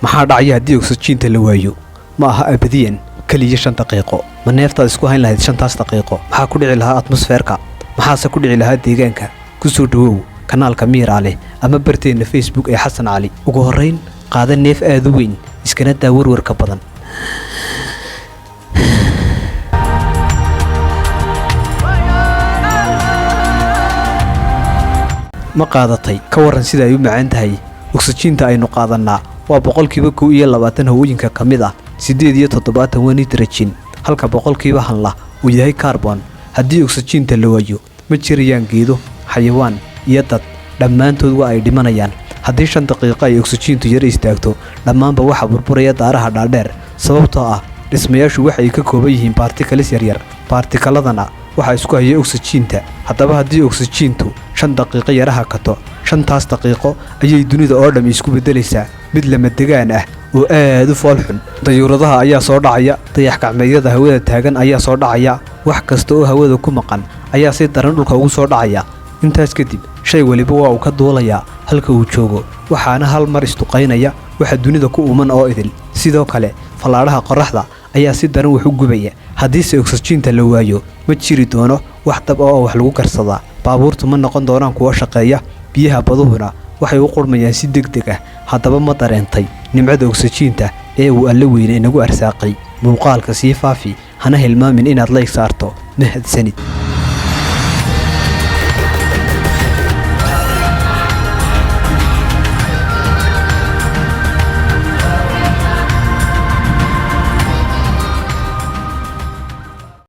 maxaa dhacaya haddii oksijiinta la waayo ma aha abadiyan kaliya 5 daqiiqo ma neeftaad isku hayn lahayd 5 daqiiqo maxaa ku dhici lahaa atmosfeerka maxaase ku dhici lahaa deegaanka ku soo dhawow kanaalka Miiraale ama barteena Facebook ee Xasan Cali ugu horeyn qaada neef aad u weyn iskana daa warwarka badan ma qaadatay ka waran sida ay u macaan tahay oksijiinta aynu qaadanaa waa 120% hawooyinka kamid ah 87 waa nitrogen halka 100% hanla uu yahay carbon haddii oksijiinta la waayo ma jirayaan geedo xayawaan iyo dad dhammaantood waa ay dhimanayaan haddii 5 daqiiqo ay oksijiintu yar istaagto dhammaanba waxa burburaya daaraha dhaadheer sababtoo ah dhismayaashu waxay ka kooban yihiin particles yaryar partikaladana waxa isku haya oksijiinta haddaba haddii oksijiintu 5 daqiiqo yaraha kato 5 daqiiqo ayay dunida oo dhan isku bedelaysaa mid lama degaan ah oo aad u foolxun dayuuradaha ayaa soo dhacaya dayax gacmeedyada hawada taagan ayaa soo dhacaya wax kasta oo hawada ku maqan ayaa si daran dhulka ugu soo dhacaya intaas kadib shay waliba waa uu ka duulaya halka uu joogo waxaana hal mar istuqaynaya waxa dunida ku uuman oo idil sidoo kale falaadhaha qorraxda ayaa si daran wax u gubaya haddii si oksijiinta la waayo ma jiri doono wax dab oo wax lagu karsadaa baabuurtu ma noqon doonaan kuwa shaqeeya biyaha baduhuna waxay u qurmayaan si degdeg ah haddaba ma dareentay nimcada oksijiinta ee uu alla weyne inagu arsaaqay muuqaalka sii faafi hana hilmaamin inaad like saarto mahadsanid